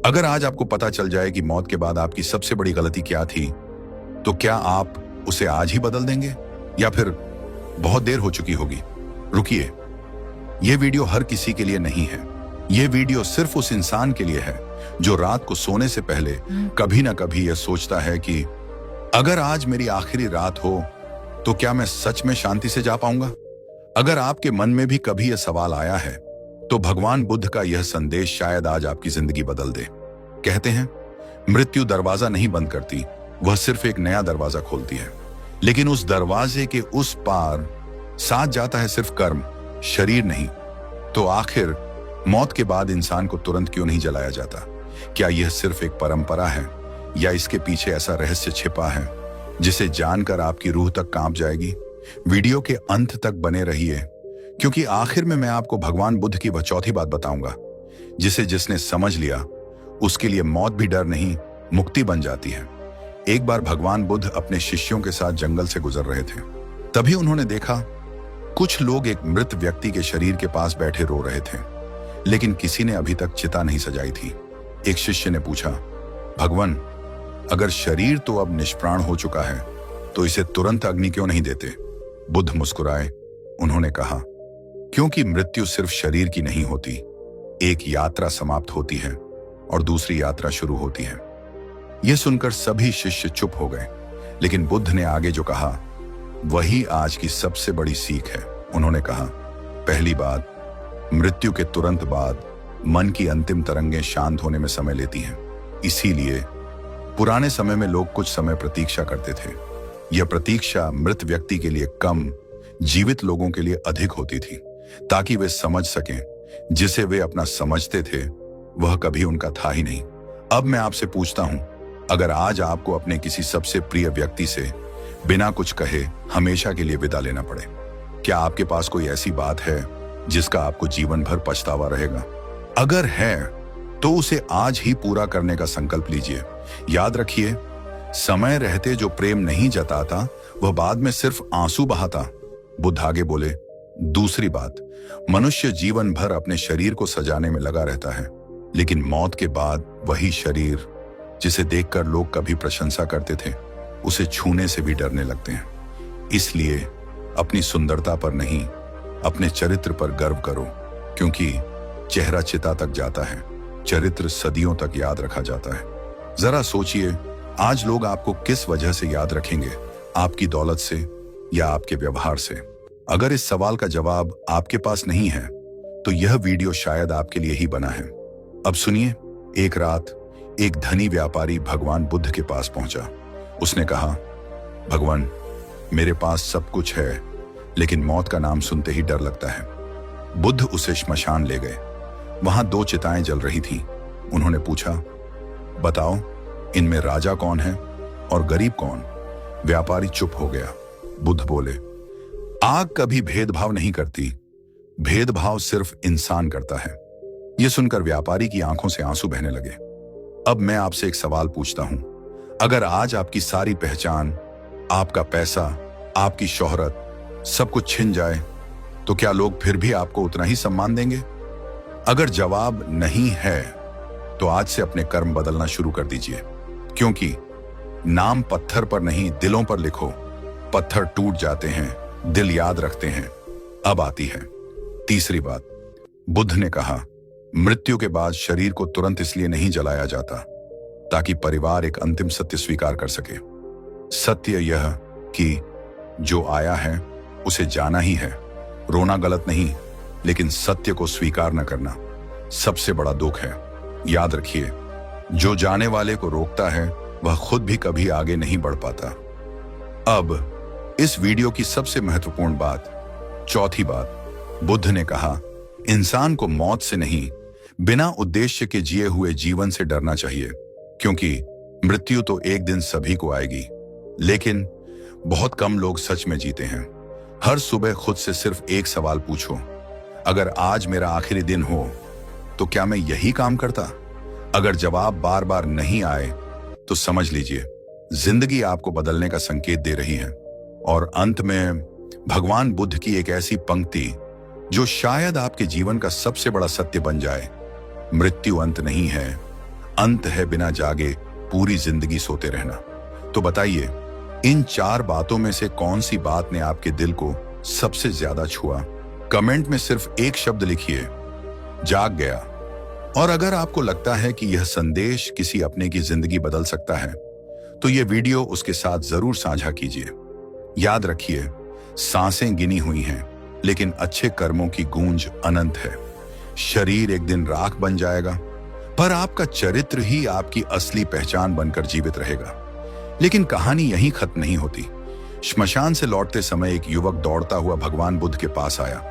अगर आज आपको पता चल जाए कि मौत के बाद आपकी सबसे बड़ी गलती क्या थी, तो क्या आप उसे आज ही बदल देंगे या फिर बहुत देर हो चुकी होगी? रुकिए, यह वीडियो हर किसी के लिए नहीं है। यह वीडियो सिर्फ उस इंसान के लिए है जो रात को सोने से पहले कभी ना कभी यह सोचता है कि अगर आज मेरी आखिरी रात हो तो क्या मैं सच में शांति से जा पाऊंगा? अगर आपके मन में भी कभी यह सवाल आया है, तो भगवान बुद्ध का यह संदेश शायद आज आपकी जिंदगी बदल दे। कहते हैं, मृत्यु दरवाजा नहीं बंद करती, वह सिर्फ एक नया दरवाजा खोलती है। लेकिन उस दरवाजे के उस पार साथ जाता है सिर्फ कर्म, शरीर नहीं। तो आखिर मौत के बाद इंसान को तुरंत क्यों नहीं जलाया जाता? क्या यह सिर्फ एक परंपरा है या इसके पीछे ऐसा रहस्य छिपा है जिसे जानकर आपकी रूह तक कांप जाएगी? वीडियो के अंत तक बने रहिए, क्योंकि आखिर में मैं आपको भगवान बुद्ध की वह चौथी बात बताऊंगा जिसे जिसने समझ लिया उसके लिए मौत भी डर नहीं, मुक्ति बन जाती है। एक बार भगवान बुद्ध अपने शिष्यों के साथ जंगल से गुजर रहे थे। तभी उन्होंने देखा कुछ लोग एक मृत व्यक्ति के शरीर के पास बैठे रो रहे थे, लेकिन किसी ने अभी तक चिता नहीं सजाई थी। एक शिष्य ने पूछा, भगवान, अगर शरीर तो अब निष्प्राण हो चुका है तो इसे तुरंत अग्नि क्यों नहीं देते? बुद्ध मुस्कुराए। उन्होंने कहा, क्योंकि मृत्यु सिर्फ शरीर की नहीं होती। एक यात्रा समाप्त होती है और दूसरी यात्रा शुरू होती है। यह सुनकर सभी शिष्य चुप हो गए, लेकिन बुद्ध ने आगे जो कहा वही आज की सबसे बड़ी सीख है। उन्होंने कहा, पहली बात, मृत्यु के तुरंत बाद मन की अंतिम तरंगें शांत होने में समय लेती हैं। इसीलिए पुराने समय में लोग कुछ समय प्रतीक्षा करते थे। यह प्रतीक्षा मृत व्यक्ति के लिए कम, जीवित लोगों के लिए अधिक होती थी, ताकि वे समझ सकें जिसे वे अपना समझते थे वह कभी उनका था ही नहीं। अब मैं आपसे पूछता हूं, अगर आज आपको अपने किसी सबसे प्रिय व्यक्ति से बिना कुछ कहे हमेशा के लिए विदा लेना पड़े, क्या आपके पास कोई ऐसी बात है जिसका आपको जीवन भर पछतावा रहेगा? अगर है तो उसे आज ही पूरा करने का संकल्प लीजिए। याद रखिए, समय रहते जो प्रेम नहीं जताता वह बाद में सिर्फ आंसू बहाता। बुद्ध आगे बोले, दूसरी बात, मनुष्य जीवन भर अपने शरीर को सजाने में लगा रहता है, लेकिन मौत के बाद वही शरीर जिसे देखकर लोग कभी प्रशंसा करते थे उसे छूने से भी डरने लगते हैं। इसलिए अपनी सुंदरता पर नहीं, अपने चरित्र पर गर्व करो, क्योंकि चेहरा चिता तक जाता है, चरित्र सदियों तक याद रखा जाता है। जरा सोचिए, आज लोग आपको किस वजह से याद रखेंगे? आपकी दौलत से या आपके व्यवहार से? अगर इस सवाल का जवाब आपके पास नहीं है तो यह वीडियो शायद आपके लिए ही बना है। अब सुनिए, एक रात एक धनी व्यापारी भगवान बुद्ध के पास पहुंचा। उसने कहा, भगवान, मेरे पास सब कुछ है, लेकिन मौत का नाम सुनते ही डर लगता है। बुद्ध उसे श्मशान ले गए। वहां 2 चिताएं जल रही थीं। उन्होंने पूछा, बताओ, इनमें राजा कौन है और गरीब कौन? व्यापारी चुप हो गया। बुद्ध बोले, आग कभी भेदभाव नहीं करती, भेदभाव सिर्फ इंसान करता है। यह सुनकर व्यापारी की आंखों से आंसू बहने लगे। अब मैं आपसे एक सवाल पूछता हूं, अगर आज आपकी सारी पहचान, आपका पैसा, आपकी शोहरत, सब कुछ छिन जाए तो क्या लोग फिर भी आपको उतना ही सम्मान देंगे? अगर जवाब नहीं है तो आज से अपने कर्म बदलना शुरू कर दीजिए, क्योंकि नाम पत्थर पर नहीं, दिलों पर लिखो। पत्थर टूट जाते हैं, दिल याद रखते हैं। अब आती है तीसरी बात। बुद्ध ने कहा, मृत्यु के बाद शरीर को तुरंत इसलिए नहीं जलाया जाता ताकि परिवार एक अंतिम सत्य स्वीकार कर सके। सत्य यह कि जो आया है उसे जाना ही है। रोना गलत नहीं, लेकिन सत्य को स्वीकार न करना सबसे बड़ा दुख है। याद रखिए, जो जाने वाले को रोकता है वह खुद भी कभी आगे नहीं बढ़ पाता। अब इस वीडियो की सबसे महत्वपूर्ण बात, चौथी बात। बुद्ध ने कहा, इंसान को मौत से नहीं, बिना उद्देश्य के जिए हुए जीवन से डरना चाहिए, क्योंकि मृत्यु तो एक दिन सभी को आएगी, लेकिन बहुत कम लोग सच में जीते हैं। हर सुबह खुद से सिर्फ एक सवाल पूछो, अगर आज मेरा आखिरी दिन हो तो क्या मैं यही काम करता? अगर जवाब बार बार नहीं आए तो समझ लीजिए जिंदगी आपको बदलने का संकेत दे रही है। और अंत में भगवान बुद्ध की एक ऐसी पंक्ति जो शायद आपके जीवन का सबसे बड़ा सत्य बन जाए, मृत्यु अंत नहीं है, अंत है बिना जागे पूरी जिंदगी सोते रहना। तो बताइए, इन 4 बातों में से कौन सी बात ने आपके दिल को सबसे ज्यादा छुआ? कमेंट में सिर्फ एक शब्द लिखिए, जाग गया। और अगर आपको लगता है कि यह संदेश किसी अपने की जिंदगी बदल सकता है, तो यह वीडियो उसके साथ जरूर साझा कीजिए। याद रखिए, सांसें गिनी हुई हैं, लेकिन अच्छे कर्मों की गूंज अनंत है। शरीर एक दिन राख बन जाएगा, पर आपका चरित्र ही आपकी असली पहचान बनकर जीवित रहेगा। लेकिन कहानी यहीं खत्म नहीं होती। श्मशान से लौटते समय एक युवक दौड़ता हुआ भगवान बुद्ध के पास आया।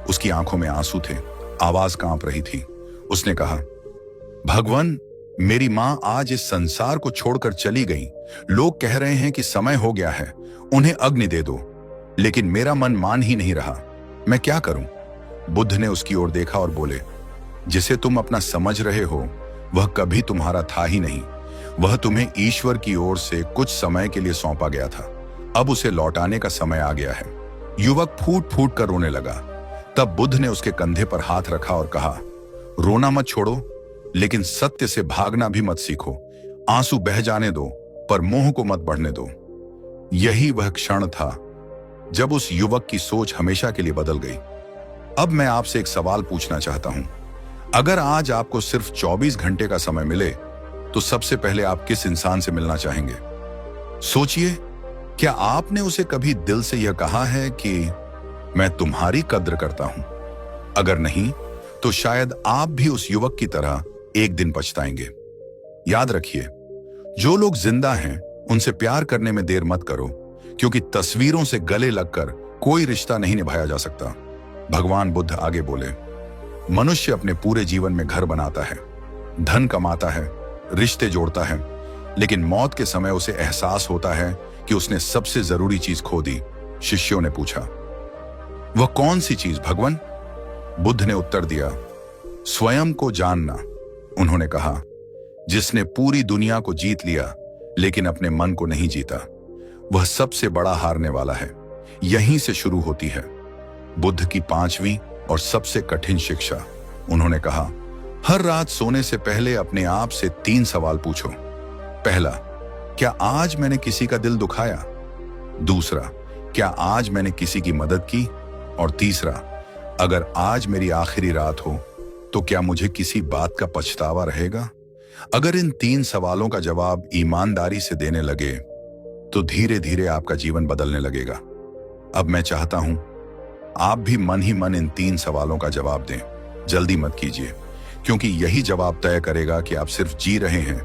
उसकी आंखों में आंसू थे, आवाज कांप रही थी। उसने कहा, भगवान, मेरी मां आज इस संसार को छोड़कर चली गई। लोग कह रहे हैं कि समय हो गया है, उन्हें अग्नि दे दो, लेकिन मेरा मन मान ही नहीं रहा। मैं क्या करूं? बुद्ध ने उसकी ओर देखा और बोले, जिसे तुम अपना समझ रहे हो वह कभी तुम्हारा था ही नहीं। वह तुम्हें ईश्वर की ओर से कुछ समय के लिए सौंपा गया था। अब उसे लौटाने का समय आ गया है। युवक फूट फूट कर रोने लगा। तब बुद्ध ने उसके कंधे पर हाथ रखा और कहा, रोना मत छोड़ो, लेकिन सत्य से भागना भी मत सीखो। आंसू बह जाने दो, पर मोह को मत बढ़ने दो। यही वह क्षण था जब उस युवक की सोच हमेशा के लिए बदल गई। अब मैं आपसे एक सवाल पूछना चाहता हूं। अगर आज आपको सिर्फ 24 घंटे का समय मिले, तो सबसे पहले आप किस इंसान से मिलना चाहेंगे? सोचिए, क्या आपने उसे कभी दिल से यह कहा है कि मैं तुम्हारी कद्र करता हूं? अगर नहीं, तो शायद आप भी उस युवक की तरह एक दिन पछताएंगे। याद रखिए, जो लोग जिंदा हैं उनसे प्यार करने में देर मत करो, क्योंकि तस्वीरों से गले लगकर कोई रिश्ता नहीं निभाया जा सकता। भगवान बुद्ध आगे बोले, मनुष्य अपने पूरे जीवन में घर बनाता है, धन कमाता है, रिश्ते जोड़ता है, लेकिन मौत के समय उसे एहसास होता है कि उसने सबसे जरूरी चीज खो दी। शिष्यों ने पूछा, वह कौन सी चीज भगवान? बुद्ध ने उत्तर दिया, स्वयं को जानना। उन्होंने कहा, जिसने पूरी दुनिया को जीत लिया लेकिन अपने मन को नहीं जीता, वह सबसे बड़ा हारने वाला है। यहीं से शुरू होती है बुद्ध की 5वीं और सबसे कठिन शिक्षा। उन्होंने कहा, हर रात सोने से पहले अपने आप से 3 सवाल पूछो। पहला, क्या आज मैंने किसी का दिल दुखाया? दूसरा, क्या आज मैंने किसी की मदद की? और तीसरा, अगर आज मेरी आखिरी रात हो तो क्या मुझे किसी बात का पछतावा रहेगा? अगर इन 3 सवालों का जवाब ईमानदारी से देने लगे, तो धीरे धीरे आपका जीवन बदलने लगेगा। अब मैं चाहता हूं आप भी मन ही मन इन 3 सवालों का जवाब दें। जल्दी मत कीजिए, क्योंकि यही जवाब तय करेगा कि आप सिर्फ जी रहे हैं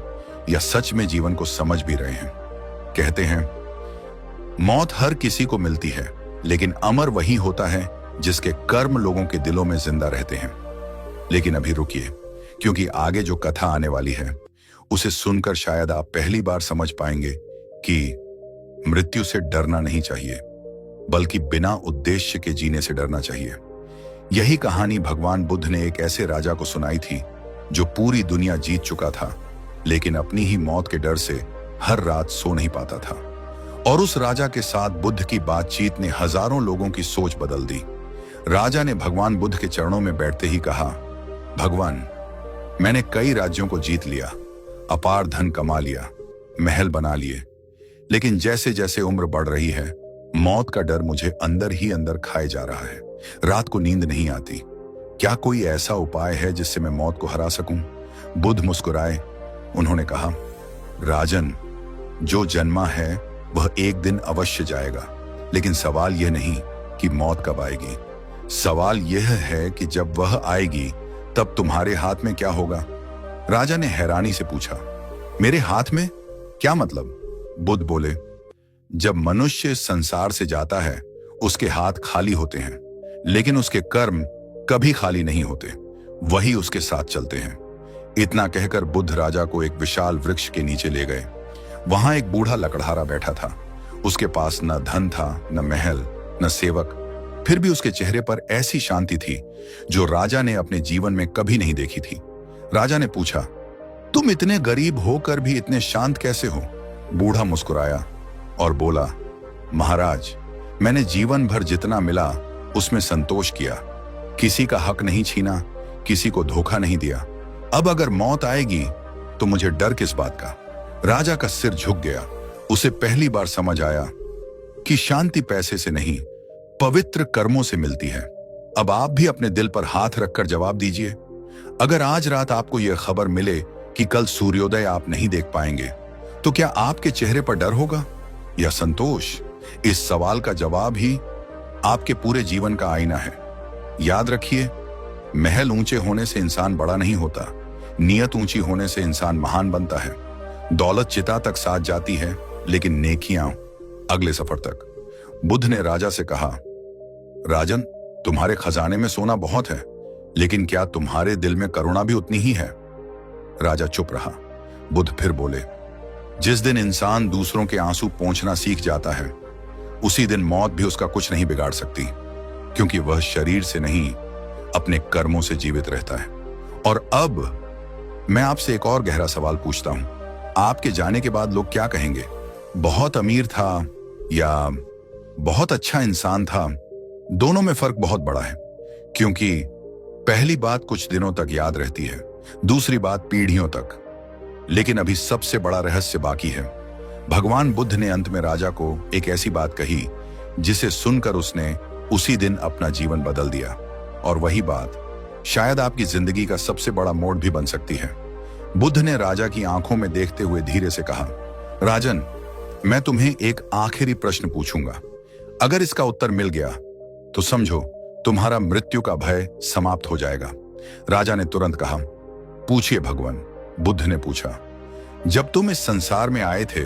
या सच में जीवन को समझ भी रहे हैं। कहते हैं, मौत हर किसी को मिलती है, लेकिन अमर वही होता है जिसके कर्म लोगों के दिलों में जिंदा रहते हैं। लेकिन अभी रुकिए, क्योंकि आगे जो कथा आने वाली है उसे सुनकर शायद आप पहली बार समझ पाएंगे कि मृत्यु से डरना नहीं चाहिए, बल्कि बिना उद्देश्य के जीने से डरना चाहिए। यही कहानी भगवान बुद्ध ने एक ऐसे राजा को सुनाई थी जो पूरी दुनिया जीत चुका था, लेकिन अपनी ही मौत के डर से हर रात सो नहीं पाता था। और उस राजा के साथ बुद्ध की बातचीत ने हजारों लोगों की सोच बदल दी। राजा ने भगवान बुद्ध के चरणों में बैठते ही कहा, भगवान, मैंने कई राज्यों को जीत लिया, अपार धन कमा लिया, महल बना लिए, लेकिन जैसे जैसे उम्र बढ़ रही है, मौत का डर मुझे अंदर ही अंदर खाए जा रहा है। रात को नींद नहीं आती। क्या कोई ऐसा उपाय है जिससे मैं मौत को हरा सकूं? बुद्ध मुस्कुराए। उन्होंने कहा, राजन, जो जन्मा है वह एक दिन अवश्य जाएगा, लेकिन सवाल यह नहीं कि मौत कब आएगी। सवाल यह है कि जब वह आएगी तब तुम्हारे हाथ में क्या होगा? राजा ने हैरानी से पूछा, मेरे हाथ में? क्या मतलब? बुद्ध बोले, जब मनुष्य इस संसार से जाता है उसके हाथ खाली होते हैं, लेकिन उसके कर्म कभी खाली नहीं होते, वही उसके साथ चलते हैं। इतना कहकर बुद्ध राजा को एक विशाल वृक्ष के नीचे ले गए। वहां एक बूढ़ा लकड़हारा बैठा था। उसके पास न धन था, न महल, न सेवक, फिर भी उसके चेहरे पर ऐसी शांति थी जो राजा ने अपने जीवन में कभी नहीं देखी थी। राजा ने पूछा, तुम इतने गरीब होकर भी इतने शांत कैसे हो? बूढ़ा मुस्कुराया और बोला, महाराज, मैंने जीवन भर जितना मिला उसमें संतोष किया, किसी का हक नहीं छीना, किसी को धोखा नहीं दिया। अब अगर मौत आएगी तो मुझे डर किस बात का। राजा का सिर झुक गया। उसे पहली बार समझ आया कि शांति पैसे से नहीं, पवित्र कर्मों से मिलती है। अब आप भी अपने दिल पर हाथ रखकर जवाब दीजिए। अगर आज रात आपको यह खबर मिले कि कल सूर्योदय आप नहीं देख पाएंगे, तो क्या आपके चेहरे पर डर होगा या संतोष? इस सवाल का जवाब ही आपके पूरे जीवन का आईना है। याद रखिए, महल ऊंचे होने से इंसान बड़ा नहीं होता, नियत ऊंची होने से इंसान महान बनता है। दौलत चिता तक साथ जाती है, लेकिन नेकियां अगले सफर तक। बुद्ध ने राजा से कहा, राजन, तुम्हारे खजाने में सोना बहुत है, लेकिन क्या तुम्हारे दिल में करुणा भी उतनी ही है? राजा चुप रहा। बुद्ध फिर बोले, जिस दिन इंसान दूसरों के आंसू पोंछना सीख जाता है, उसी दिन मौत भी उसका कुछ नहीं बिगाड़ सकती, क्योंकि वह शरीर से नहीं, अपने कर्मों से जीवित रहता है। और अब मैं आपसे एक और गहरा सवाल पूछता हूं, आपके जाने के बाद लोग क्या कहेंगे? बहुत अमीर था या बहुत अच्छा इंसान था? दोनों में फर्क बहुत बड़ा है, क्योंकि पहली बात कुछ दिनों तक याद रहती है, दूसरी बात पीढ़ियों तक। लेकिन अभी सबसे बड़ा रहस्य बाकी है। भगवान बुद्ध ने अंत में राजा को एक ऐसी बात कही जिसे सुनकर उसने उसी दिन अपना जीवन बदल दिया। और वही बात शायद आपकी जिंदगी का सबसे बड़ा मोड़ भी बन सकती है। बुद्ध ने राजा की आंखों में देखते हुए धीरे से कहा, राजन, मैं तुम्हें एक आखिरी प्रश्न पूछूंगा। अगर इसका उत्तर मिल गया तो समझो तुम्हारा मृत्यु का भय समाप्त हो जाएगा। राजा ने तुरंत कहा, पूछिए भगवान। बुद्ध ने पूछा, जब तुम इस संसार में आए थे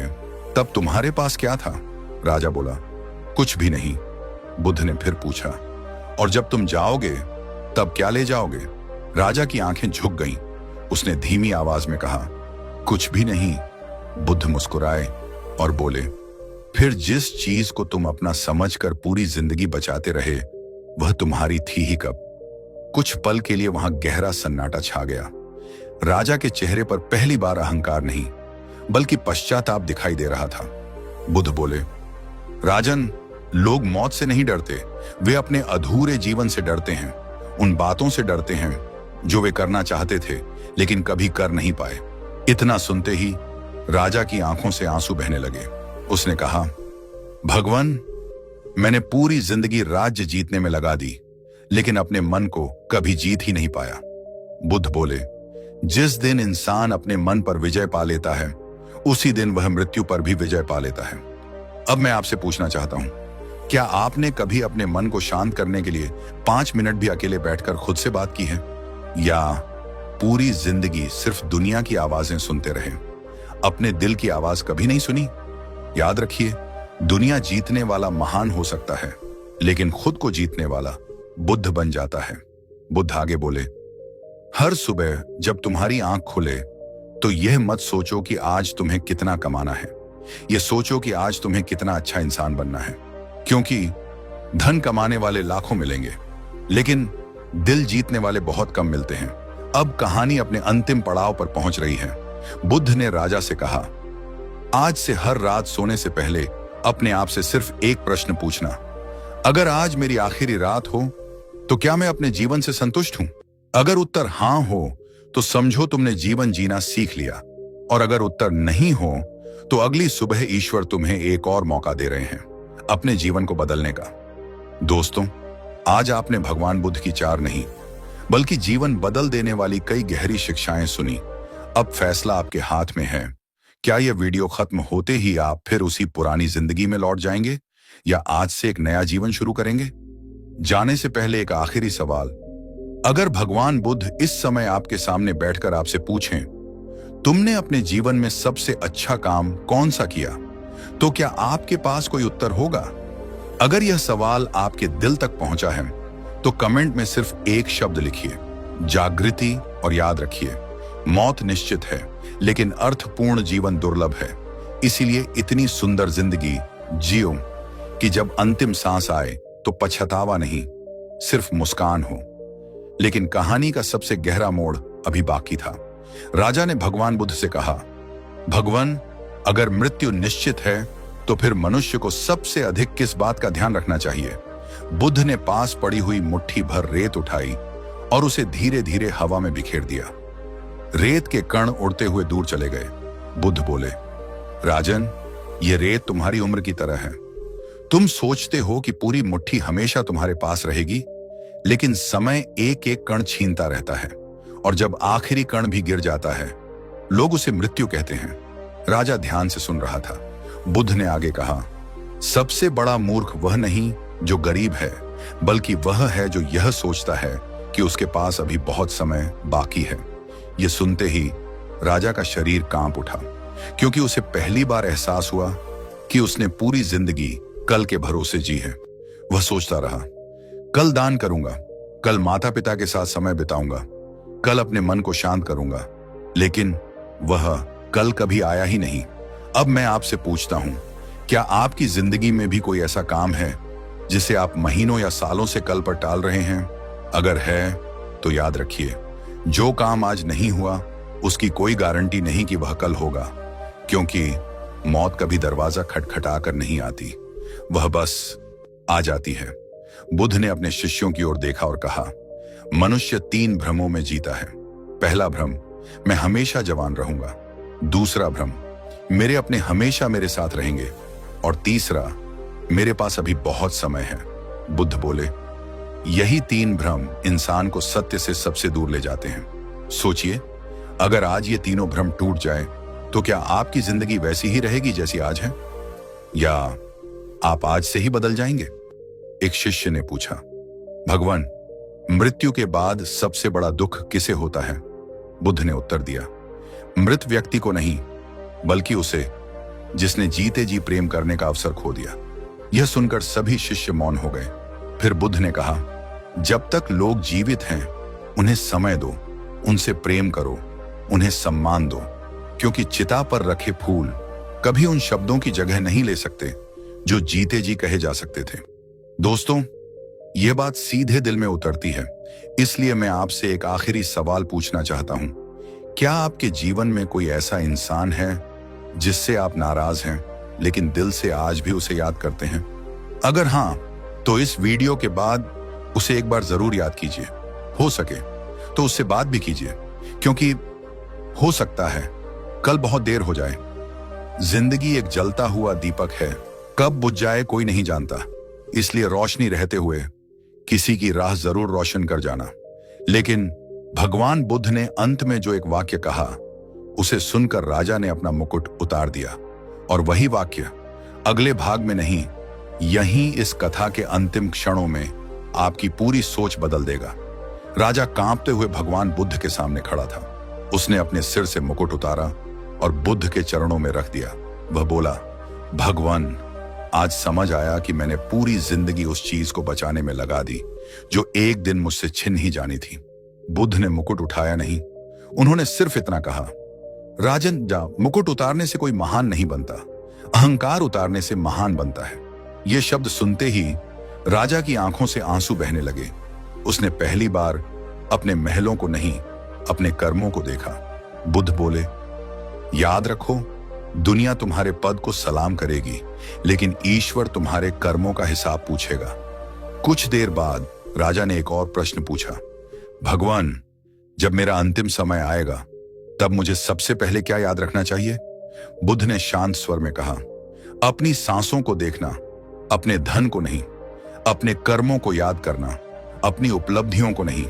तब तुम्हारे पास क्या था? राजा बोला, कुछ भी नहीं। बुद्ध ने फिर पूछा, और जब तुम जाओगे तब क्या ले जाओगे? राजा की आंखें झुक गईं। उसने धीमी आवाज में कहा, कुछ भी नहीं। बुद्ध मुस्कुराए और बोले, फिर जिस चीज को तुम अपना समझकर पूरी जिंदगी बचाते रहे, वह तुम्हारी थी ही कब? कुछ पल के लिए वहां गहरा सन्नाटा छा गया। राजा के चेहरे पर पहली बार अहंकार नहीं, बल्कि पश्चाताप दिखाई दे रहा था। बुद्ध बोले, राजन, लोग मौत से नहीं डरते, वे अपने अधूरे जीवन से डरते हैं। उन बातों से डरते हैं जो वे करना चाहते थे लेकिन कभी कर नहीं पाए। इतना सुनते ही राजा की आंखों से आंसू बहने लगे। उसने कहा, भगवान, मैंने पूरी जिंदगी राज्य जीतने में लगा दी, लेकिन अपने मन को कभी जीत ही नहीं पाया। बुद्ध बोले, जिस दिन इंसान अपने मन पर विजय पा लेता है, उसी दिन वह मृत्यु पर भी विजय पा लेता है। अब मैं आपसे पूछना चाहता हूं, क्या आपने कभी अपने मन को शांत करने के लिए 5 मिनट भी अकेले बैठकर खुद से बात की है? या पूरी जिंदगी सिर्फ दुनिया की आवाजें सुनते रहे, अपने दिल की आवाज कभी नहीं सुनी? याद रखिए, दुनिया जीतने वाला महान हो सकता है, लेकिन खुद को जीतने वाला बुद्ध बन जाता है। बुद्ध आगे बोले, हर सुबह जब तुम्हारी आंख खुले तो यह मत सोचो कि आज तुम्हें कितना कमाना है, यह सोचो कि आज तुम्हें कितना अच्छा इंसान बनना है। क्योंकि धन कमाने वाले लाखों मिलेंगे, लेकिन दिल जीतने वाले बहुत कम मिलते हैं। अब कहानी अपने अंतिम पड़ाव पर पहुंच रही है। बुद्ध ने राजा से कहा, आज से हर रात सोने से पहले अपने आप से सिर्फ एक प्रश्न पूछना, अगर आज मेरी आखिरी रात हो तो क्या मैं अपने जीवन से संतुष्ट हूं? अगर उत्तर हां हो तो समझो तुमने जीवन जीना सीख लिया, और अगर उत्तर नहीं हो तो अगली सुबह ईश्वर तुम्हें एक और मौका दे रहे हैं अपने जीवन को बदलने का। दोस्तों, आज आपने भगवान बुद्ध की 4 नहीं, बल्कि जीवन बदल देने वाली कई गहरी शिक्षाएं सुनी। अब फैसला आपके हाथ में है। क्या यह वीडियो खत्म होते ही आप फिर उसी पुरानी जिंदगी में लौट जाएंगे, या आज से एक नया जीवन शुरू करेंगे? जाने से पहले एक आखिरी सवाल, अगर भगवान बुद्ध इस समय आपके सामने बैठकर आपसे पूछें, तुमने अपने जीवन में सबसे अच्छा काम कौन सा किया, तो क्या आपके पास कोई उत्तर होगा? अगर यह सवाल आपके दिल तक पहुंचा है तो कमेंट में सिर्फ एक शब्द लिखिए, जागृति। और याद रखिए, मौत निश्चित है, लेकिन अर्थपूर्ण जीवन दुर्लभ है। इसीलिए इतनी सुंदर जिंदगी जियो कि जब अंतिम सांस आए तो पछतावा नहीं, सिर्फ मुस्कान हो। लेकिन कहानी का सबसे गहरा मोड़ अभी बाकी था। राजा ने भगवान बुद्ध से कहा, भगवान, अगर मृत्यु निश्चित है तो फिर मनुष्य को सबसे अधिक किस बात का ध्यान रखना चाहिए? बुद्ध ने पास पड़ी हुई मुट्ठी भर रेत उठाई और उसे धीरे धीरे हवा में बिखेर दिया। रेत के कण उड़ते हुए दूर चले गए। बुद्ध बोले, राजन, ये रेत तुम्हारी उम्र की तरह है। तुम सोचते हो कि पूरी मुट्ठी हमेशा तुम्हारे पास रहेगी, लेकिन समय एक एक कण छीनता रहता है, और जब आखिरी कण भी गिर जाता है, लोग उसे मृत्यु कहते हैं। राजा ध्यान से सुन रहा था। बुद्ध ने आगे कहा, सबसे बड़ा मूर्ख वह नहीं जो गरीब है, बल्कि वह है जो यह सोचता है कि उसके पास अभी बहुत समय बाकी है। यह सुनते ही राजा का शरीर कांप उठा, क्योंकि उसे पहली बार एहसास हुआ कि उसने पूरी जिंदगी कल के भरोसे जी है। वह सोचता रहा, कल दान करूंगा, कल माता पिता के साथ समय बिताऊंगा, कल अपने मन को शांत करूंगा, लेकिन वह कल कभी आया ही नहीं। अब मैं आपसे पूछता हूं, क्या आपकी जिंदगी में भी कोई ऐसा काम है जिसे आप महीनों या सालों से कल पर टाल रहे हैं? अगर है तो याद रखिए, जो काम आज नहीं हुआ उसकी कोई गारंटी नहीं कि वह कल होगा, क्योंकि मौत कभी दरवाजा खटखटा कर नहीं आती, वह बस आ जाती है। बुद्ध ने अपने शिष्यों की ओर देखा और कहा, मनुष्य 3 भ्रमों में जीता है। पहला भ्रम, मैं हमेशा जवान रहूंगा। दूसरा भ्रम, मेरे अपने हमेशा मेरे साथ रहेंगे। और तीसरा, मेरे पास अभी बहुत समय है। बुद्ध बोले, यही 3 भ्रम इंसान को सत्य से सबसे दूर ले जाते हैं। सोचिए, अगर आज ये तीनों भ्रम टूट जाए तो क्या आपकी जिंदगी वैसी ही रहेगी जैसी आज है, या आप आज से ही बदल जाएंगे? एक शिष्य ने पूछा, भगवान, मृत्यु के बाद सबसे बड़ा दुख किसे होता है? बुद्ध ने उत्तर दिया, मृत व्यक्ति को नहीं, बल्कि उसे जिसने जीते जी प्रेम करने का अवसर खो दिया। यह सुनकर सभी शिष्य मौन हो गए। फिर बुद्ध ने कहा, जब तक लोग जीवित हैं उन्हें समय दो, उनसे प्रेम करो, उन्हें सम्मान दो, क्योंकि चिता पर रखे फूल कभी उन शब्दों की जगह नहीं ले सकते जो जीते जी कहे जा सकते थे। दोस्तों, यह बात सीधे दिल में उतरती है, इसलिए मैं आपसे एक आखिरी सवाल पूछना चाहता हूं। क्या आपके जीवन में कोई ऐसा इंसान है जिससे आप नाराज हैं, लेकिन दिल से आज भी उसे याद करते हैं? अगर हां, तो इस वीडियो के बाद उसे एक बार जरूर याद कीजिए। हो सके तो उससे बात भी कीजिए, क्योंकि हो सकता है कल बहुत देर हो जाए। जिंदगी एक जलता हुआ दीपक है, कब बुझ जाए कोई नहीं जानता, इसलिए रोशनी रहते हुए किसी की राह जरूर रोशन कर जाना। लेकिन भगवान बुद्ध ने अंत में जो एक वाक्य कहा, उसे सुनकर राजा ने अपना मुकुट उतार दिया, और वही वाक्य अगले भाग में नहीं, यहीं इस कथा के अंतिम क्षणों में आपकी पूरी सोच बदल देगा। राजा कांपते हुए भगवान बुद्ध के सामने खड़ा था। उसने अपने सिर से मुकुट उतारा और बुद्ध के चरणों में रख दिया। वह बोला, भगवान, आज समझ आया कि मैंने पूरी जिंदगी उस चीज को बचाने में लगा दी जो एक दिन मुझसे छिन ही जानी थी। बुद्ध ने मुकुट उठाया नहीं, उन्होंने सिर्फ इतना कहा, राजन, मुकुट उतारने से कोई महान नहीं बनता, अहंकार उतारने से महान बनता है। ये शब्द सुनते ही राजा की आंखों से आंसू बहने लगे। उसने पहली बार अपने महलों को नहीं, अपने कर्मों को देखा। बुद्ध बोले, याद रखो, दुनिया तुम्हारे पद को सलाम करेगी, लेकिन ईश्वर तुम्हारे कर्मों का हिसाब पूछेगा। कुछ देर बाद राजा ने एक और प्रश्न पूछा, भगवान, जब मेरा अंतिम समय आएगा तब मुझे सबसे पहले क्या याद रखना चाहिए? बुद्ध ने शांत स्वर में कहा, अपनी सांसों को देखना, अपने धन को नहीं, अपने कर्मों को याद करना, अपनी उपलब्धियों को नहीं,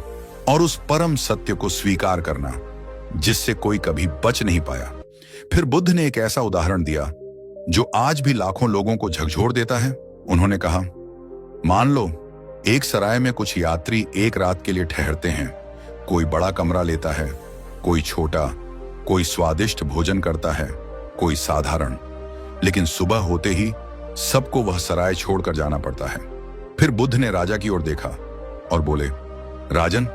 और उस परम सत्य को स्वीकार करना जिससे कोई कभी बच नहीं पाया। फिर बुद्ध ने एक ऐसा उदाहरण दिया जो आज भी लाखों लोगों को झकझोर देता है। उन्होंने कहा, मान लो एक सराय में कुछ यात्री एक रात के लिए ठहरते हैं। कोई बड़ा कमरा लेता है, कोई छोटा, कोई स्वादिष्ट भोजन करता है, कोई साधारण, लेकिन सुबह होते ही सबको वह सराय छोड़कर जाना पड़ता है। फिर बुद्ध ने राजा की ओर देखा और बोले, राजन,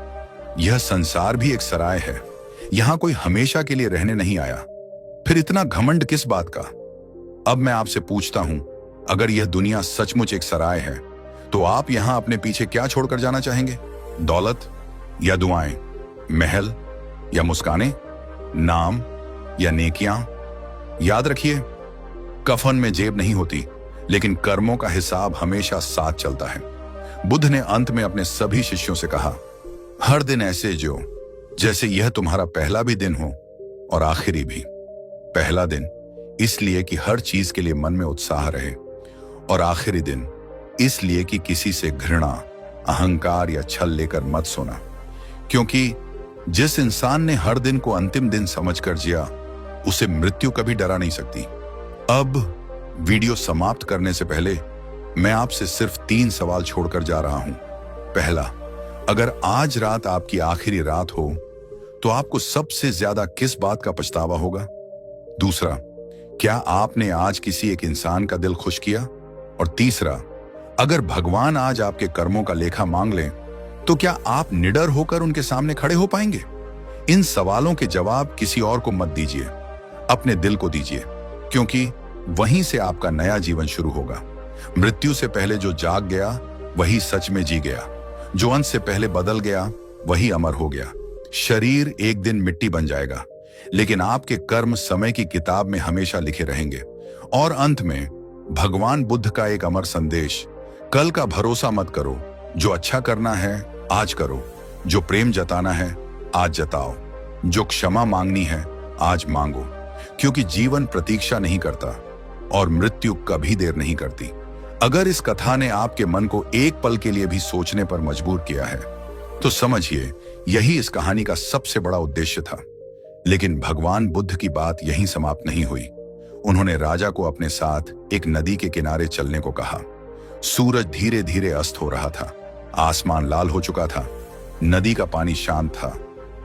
यह संसार भी एक सराय है, यहां कोई हमेशा के लिए रहने नहीं आया। फिर इतना घमंड किस बात का? अब मैं आपसे पूछता हूं, अगर यह दुनिया सचमुच एक सराय है, तो आप यहां अपने पीछे क्या छोड़कर जाना चाहेंगे? दौलत या दुआएं, महल या मुस्कानें, नाम या नेकियां? याद रखिए, कफन में जेब नहीं होती, लेकिन कर्मों का हिसाब हमेशा साथ चलता है। बुद्ध ने अंत में अपने सभी शिष्यों से कहा, हर दिन ऐसे जियो जैसे यह तुम्हारा पहला भी दिन हो और आखिरी भी। पहला दिन इसलिए कि हर चीज के लिए मन में उत्साह रहे, और आखिरी दिन इसलिए कि किसी से घृणा, अहंकार या छल लेकर मत सोना, क्योंकि जिस इंसान ने हर दिन को अंतिम दिन समझकर जिया, उसे मृत्यु कभी डरा नहीं सकती। अब वीडियो समाप्त करने से पहले मैं आपसे सिर्फ 3 सवाल छोड़कर जा रहा हूं। पहला, अगर आज रात आपकी आखिरी रात हो तो आपको सबसे ज्यादा किस बात का पछतावा होगा? दूसरा, क्या आपने आज किसी एक इंसान का दिल खुश किया? और तीसरा, अगर भगवान आज आपके कर्मों का लेखा मांग लें तो क्या आप निडर होकर उनके सामने खड़े हो पाएंगे? इन सवालों के जवाब किसी और को मत दीजिए, अपने दिल को दीजिए, क्योंकि वहीं से आपका नया जीवन शुरू होगा। मृत्यु से पहले जो जाग गया वही सच में जी गया, जो अंत से पहले बदल गया वही अमर हो गया। शरीर एक दिन मिट्टी बन जाएगा, लेकिन आपके कर्म समय की किताब में हमेशा लिखे रहेंगे। और अंत में भगवान बुद्ध का एक अमर संदेश, कल का भरोसा मत करो, जो अच्छा करना है आज करो, जो प्रेम जताना है आज जताओ, जो क्षमा मांगनी है आज मांगो, क्योंकि जीवन प्रतीक्षा नहीं करता और मृत्यु कभी देर नहीं करती। अगर इस कथा ने आपके मन को एक पल के लिए भी सोचने पर मजबूर किया है तो समझिए यही इस कहानी का सबसे बड़ा उद्देश्य था। लेकिन भगवान बुद्ध की बात यहीं समाप्त नहीं हुई। उन्होंने राजा को अपने साथ एक नदी के किनारे चलने को कहा। सूरज धीरे धीरे अस्त हो रहा था, आसमान लाल हो चुका था, नदी का पानी शांत था,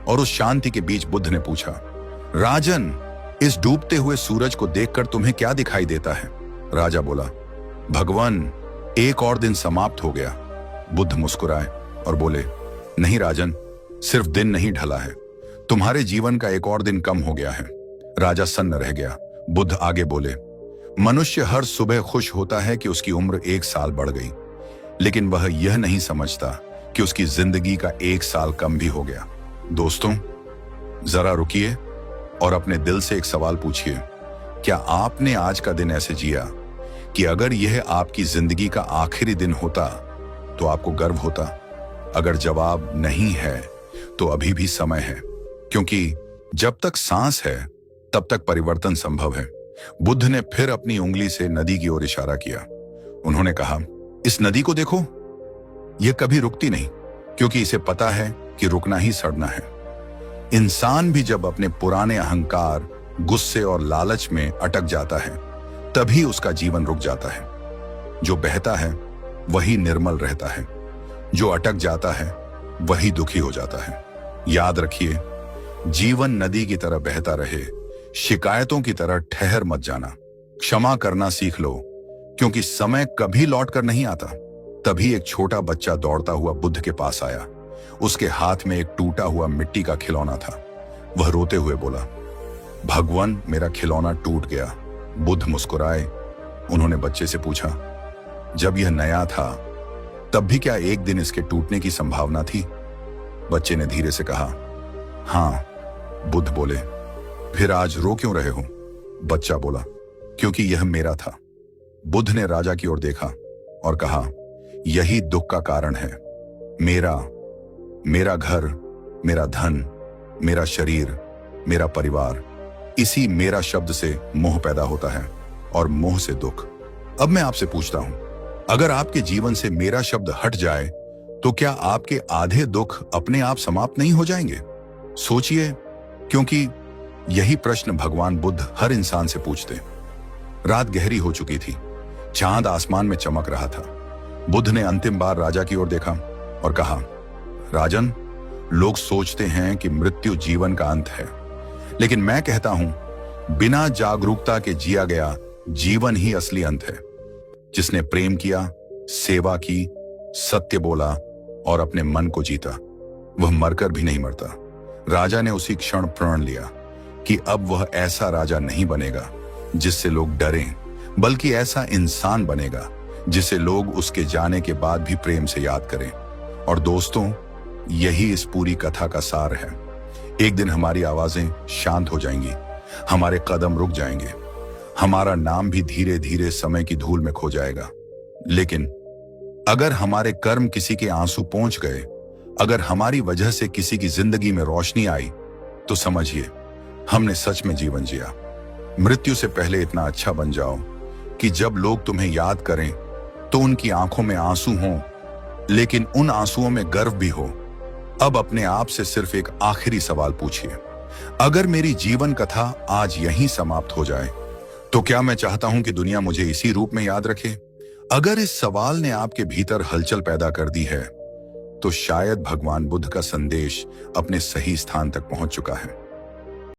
और उस शांति के बीच बुद्ध ने पूछा, राजन, इस डूबते हुए सूरज को देखकर तुम्हें क्या दिखाई देता है? राजा बोला, भगवान, एक और दिन समाप्त हो गया। बुद्ध मुस्कुराए और बोले, नहीं राजन, सिर्फ दिन नहीं ढला है, तुम्हारे जीवन का एक और दिन कम हो गया है। राजा सन्न रह गया। बुद्ध आगे बोले, मनुष्य हर सुबह खुश होता है कि उसकी उम्र 1 साल बढ़ गई, लेकिन वह यह नहीं समझता कि उसकी जिंदगी का 1 साल कम भी हो गया। दोस्तों, जरा रुकिए और अपने दिल से एक सवाल पूछिए, क्या आपने आज का दिन ऐसे जिया कि अगर यह आपकी जिंदगी का आखिरी दिन होता तो आपको गर्व होता? अगर जवाब नहीं है तो अभी भी समय है, क्योंकि जब तक सांस है तब तक परिवर्तन संभव है। बुद्ध ने फिर अपनी उंगली से नदी की ओर इशारा किया। उन्होंने कहा, इस नदी को देखो, यह कभी रुकती नहीं, क्योंकि इसे पता है कि रुकना ही सड़ना है। इंसान भी जब अपने पुराने अहंकार, गुस्से और लालच में अटक जाता है तभी उसका जीवन रुक जाता है। जो बहता है वही निर्मल रहता है, जो अटक जाता है वही दुखी हो जाता है। याद रखिए, जीवन नदी की तरह बहता रहे, शिकायतों की तरह ठहर मत जाना। क्षमा करना सीख लो, क्योंकि समय कभी लौट कर नहीं आता। तभी एक छोटा बच्चा दौड़ता हुआ बुद्ध के पास आया। उसके हाथ में एक टूटा हुआ मिट्टी का खिलौना था। वह रोते हुए बोला, भगवान, मेरा खिलौना टूट गया। बुद्ध मुस्कुराए। उन्होंने बच्चे से पूछा, जब यह नया था तब भी क्या एक दिन इसके टूटने की संभावना थी? बच्चे ने धीरे से कहा, हाँ। बुद्ध बोले, फिर आज रो क्यों रहे हो? बच्चा बोला, क्योंकि यह मेरा था। बुद्ध ने राजा की ओर देखा और कहा, यही दुख का कारण है। मेरा घर, मेरा धन, मेरा शरीर, मेरा परिवार, इसी मेरा शब्द से मोह पैदा होता है और मोह से दुख। अब मैं आपसे पूछता हूं, अगर आपके जीवन से मेरा शब्द हट जाए तो क्या आपके आधे दुख अपने आप समाप्त नहीं हो जाएंगे? सोचिए, क्योंकि यही प्रश्न भगवान बुद्ध हर इंसान से पूछते। रात गहरी हो चुकी थी, चांद आसमान में चमक रहा था। बुद्ध ने अंतिम बार राजा की ओर देखा और कहा, राजन, लोग सोचते हैं कि मृत्यु जीवन का अंत है, लेकिन मैं कहता हूं, बिना जागरूकता के जिया गया जीवन ही असली अंत है। जिसने प्रेम किया, सेवा की, सत्य बोला और अपने मन को जीता, वह मरकर भी नहीं मरता। राजा ने उसी क्षण प्रण लिया कि अब वह ऐसा राजा नहीं बनेगा जिससे लोग डरें, बल्कि ऐसा इंसान बनेगा जिसे लोग उसके जाने के बाद भी प्रेम से याद करें। और दोस्तों, यही इस पूरी कथा का सार है। एक दिन हमारी आवाजें शांत हो जाएंगी, हमारे कदम रुक जाएंगे, हमारा नाम भी धीरे धीरे समय की धूल में खो जाएगा। लेकिन अगर हमारे कर्म किसी के आंसू पहुंच गए, अगर हमारी वजह से किसी की जिंदगी में रोशनी आई तो समझिए हमने सच में जीवन जिया। मृत्यु से पहले इतना अच्छा बन जाओ कि जब लोग तुम्हें याद करें तो उनकी आंखों में आंसू हों, लेकिन उन आंसुओं में गर्व भी हो। अब अपने आप से सिर्फ एक आखिरी सवाल पूछिए, अगर मेरी जीवन कथा आज यहीं समाप्त हो जाए तो क्या मैं चाहता हूं कि दुनिया मुझे इसी रूप में याद रखे? अगर इस सवाल ने आपके भीतर हलचल पैदा कर दी है तो शायद भगवान बुद्ध का संदेश अपने सही स्थान तक पहुंच चुका है।